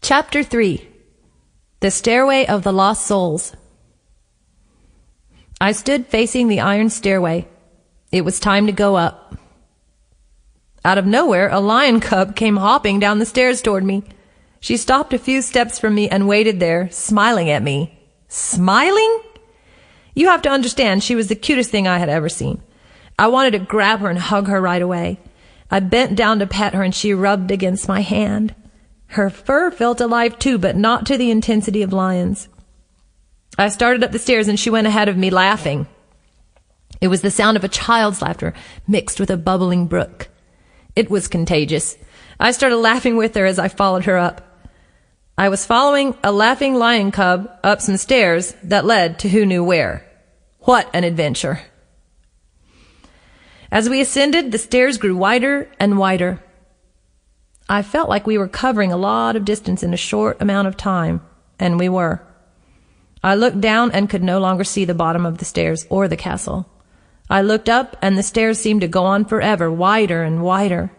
Chapter 3. The Stairway of the Lost Souls. I stood facing the iron stairway. It was time to go up. Out of nowhere, a lion cub came hopping down the stairs toward me. She stopped a few steps from me and waited there, smiling at me. Smiling? You have to understand, she was the cutest thing I had ever seen. I wanted to grab her and hug her right away. I bent down to pet her and she rubbed against my hand. Her fur felt alive too, but not to the intensity of Lion's. I started up the stairs and she went ahead of me laughing. It was the sound of a child's laughter mixed with a bubbling brook. It was contagious. I started laughing with her as I followed her up. I was following a laughing lion cub up some stairs that led to who knew where. What an adventure! As we ascended, the stairs grew wider and wider. I felt like we were covering a lot of distance in a short amount of time, and we were. I looked down and could no longer see the bottom of the stairs or the castle. I looked up, and the stairs seemed to go on forever, wider and wider.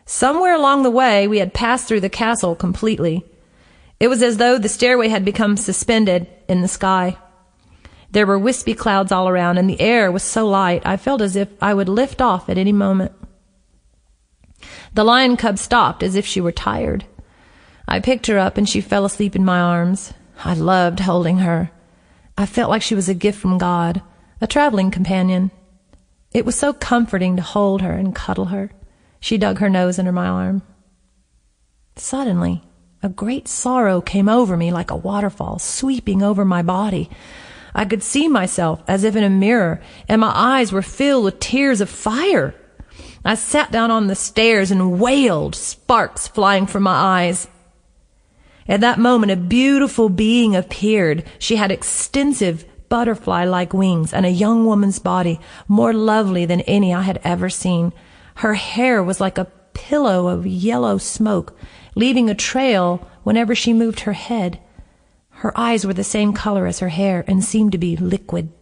Somewhere along the way, we had passed through the castle completely. It was as though the stairway had become suspended in the sky. There were wispy clouds all around, and the air was so light, I felt as if I would lift off at any moment. The lion cub stopped as if she were tired. I picked her up and she fell asleep in my arms. I loved holding her. I felt like she was a gift from God, a traveling companion. It was so comforting to hold her and cuddle her. She dug her nose under my arm. Suddenly, a great sorrow came over me like a waterfall sweeping over my body. I could see myself as if in a mirror, and my eyes were filled with tears of fire. I sat down on the stairs and wailed, sparks flying from my eyes. At that moment, a beautiful being appeared. She had extensive butterfly-like wings and a young woman's body, more lovely than any I had ever seen. Her hair was like a pillow of yellow smoke, leaving a trail whenever she moved her head. Her eyes were the same color as her hair and seemed to be liquid.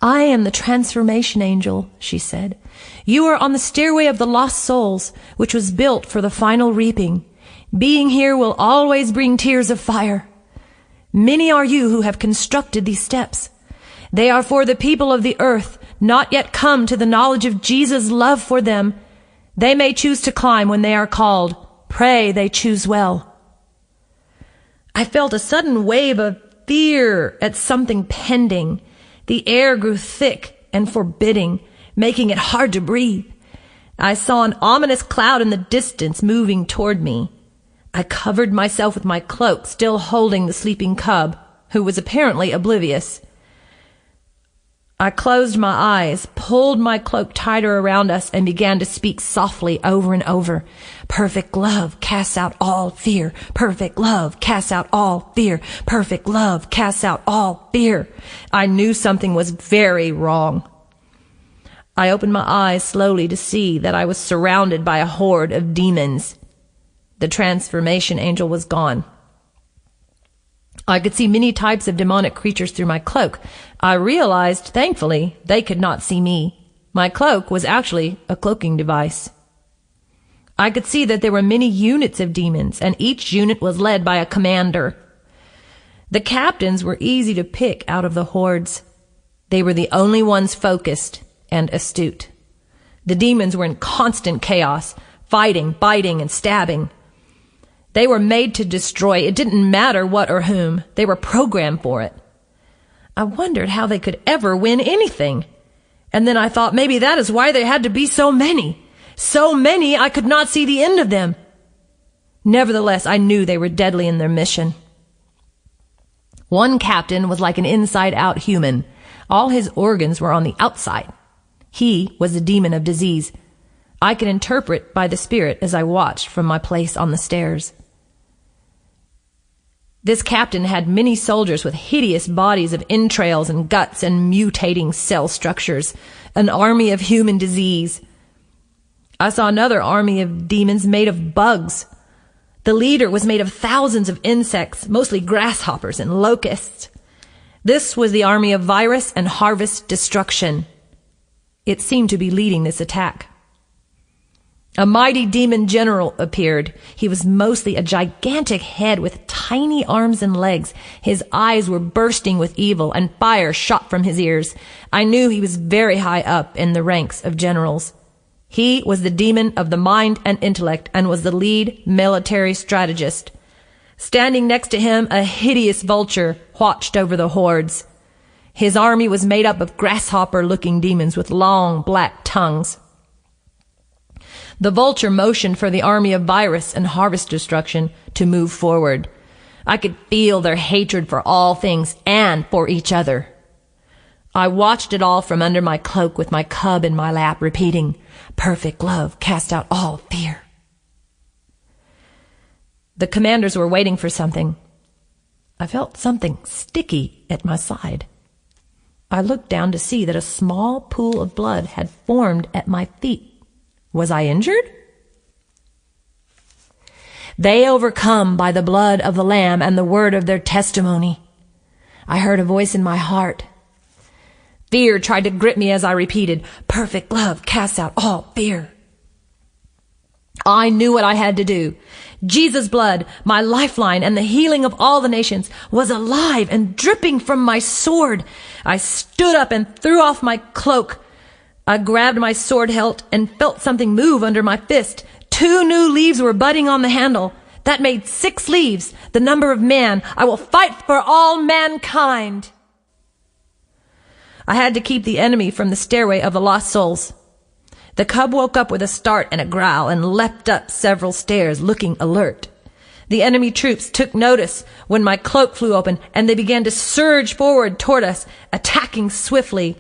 "I am the transformation angel," she said. "You are on the stairway of the lost souls, which was built for the final reaping. Being here will always bring tears of fire. Many are you who have constructed these steps. They are for the people of the earth, not yet come to the knowledge of Jesus' love for them. They may choose to climb when they are called. Pray they choose well." I felt a sudden wave of fear at something pending. The air grew thick and forbidding, making it hard to breathe. I saw an ominous cloud in the distance moving toward me. I covered myself with my cloak, still holding the sleeping cub, who was apparently oblivious. I closed my eyes, pulled my cloak tighter around us, and began to speak softly over and over. "Perfect love casts out all fear. Perfect love casts out all fear. Perfect love casts out all fear." I knew something was very wrong. I opened my eyes slowly to see that I was surrounded by a horde of demons. The transformation angel was gone. I could see many types of demonic creatures through my cloak. I realized, thankfully, they could not see me. My cloak was actually a cloaking device. I could see that there were many units of demons, and each unit was led by a commander. The captains were easy to pick out of the hordes. They were the only ones focused and astute. The demons were in constant chaos, fighting, biting, and stabbing. They were made to destroy. It didn't matter what or whom. They were programmed for it. I wondered how they could ever win anything. And then I thought maybe that is why there had to be so many. So many I could not see the end of them. Nevertheless, I knew they were deadly in their mission. One captain was like an inside-out human. All his organs were on the outside. He was the demon of disease. I could interpret by the spirit as I watched from my place on the stairs. This captain had many soldiers with hideous bodies of entrails and guts and mutating cell structures, an army of human disease. I saw another army of demons made of bugs. The leader was made of thousands of insects, mostly grasshoppers and locusts. This was the army of virus and harvest destruction. It seemed to be leading this attack. A mighty demon general appeared. He was mostly a gigantic head with tiny arms and legs. His eyes were bursting with evil, and fire shot from his ears. I knew he was very high up in the ranks of generals. He was the demon of the mind and intellect, and was the lead military strategist. Standing next to him, a hideous vulture watched over the hordes. His army was made up of grasshopper-looking demons with long black tongues. The vulture motioned for the army of virus and harvest destruction to move forward. I could feel their hatred for all things and for each other. I watched it all from under my cloak with my cub in my lap, repeating, "Perfect love cast out all fear." The commanders were waiting for something. I felt something sticky at my side. I looked down to see that a small pool of blood had formed at my feet. Was I injured? "They overcome by the blood of the Lamb and the word of their testimony." I heard a voice in my heart. Fear tried to grip me as I repeated, "Perfect love casts out all fear." I knew what I had to do. Jesus' blood, my lifeline and the healing of all the nations, was alive and dripping from my sword. I stood up and threw off my cloak. I grabbed my sword hilt and felt something move under my fist. 2 new leaves were budding on the handle. That made 6 leaves, the number of man. I will fight for all mankind. I had to keep the enemy from the stairway of the lost souls. The cub woke up with a start and a growl and leapt up several stairs, looking alert. The enemy troops took notice when my cloak flew open, and they began to surge forward toward us, attacking swiftly.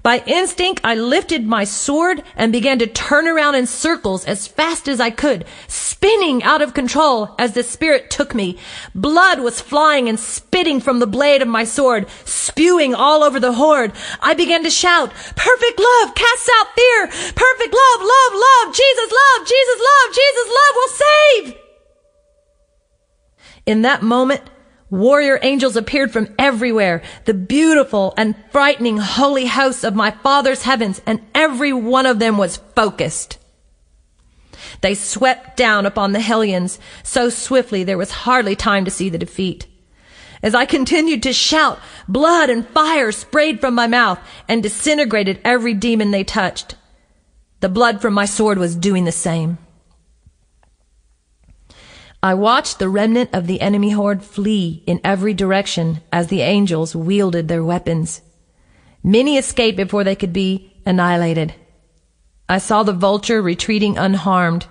By instinct, I lifted my sword and began to turn around in circles as fast as I could, spinning out of control as the spirit took me. Blood was flying and spitting from the blade of my sword, spewing all over the horde. I began to shout, "Perfect love casts out fear! Perfect love, love, love! Jesus love, Jesus love, Jesus love will save!" In that moment, warrior angels appeared from everywhere, the beautiful and frightening holy hosts of my Father's heavens, and every one of them was focused. They swept down upon the Hellions so swiftly there was hardly time to see the defeat. As I continued to shout, blood and fire sprayed from my mouth and disintegrated every demon they touched. The blood from my sword was doing the same. I watched the remnant of the enemy horde flee in every direction as the angels wielded their weapons. Many escaped before they could be annihilated. I saw the vulture retreating unharmed.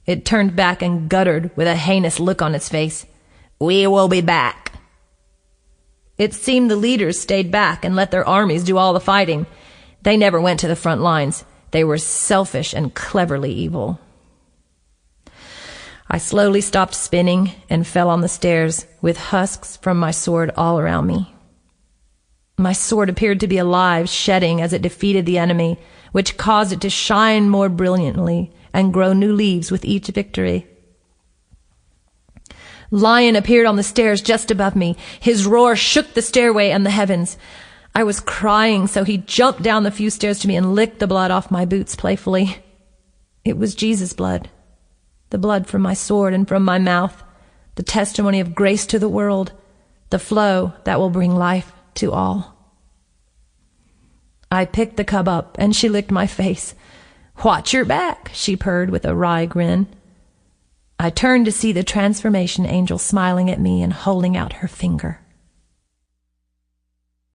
It turned back and guttered with a heinous look on its face. "We will be back." It seemed the leaders stayed back and let their armies do all the fighting. They never went to the front lines. They were selfish and cleverly evil. I slowly stopped spinning and fell on the stairs with husks from my sword all around me. My sword appeared to be alive, shedding as it defeated the enemy, which caused it to shine more brilliantly and grow new leaves with each victory. Lyon appeared on the stairs just above me. His roar shook the stairway and the heavens. I was crying, so he jumped down the few stairs to me and licked the blood off my boots playfully. It was Jesus' blood. The blood from my sword and from my mouth, the testimony of grace to the world, the flow that will bring life to all. I picked the cub up, and she licked my face. "Watch your back," she purred with a wry grin. I turned to see the transformation angel smiling at me and holding out her finger.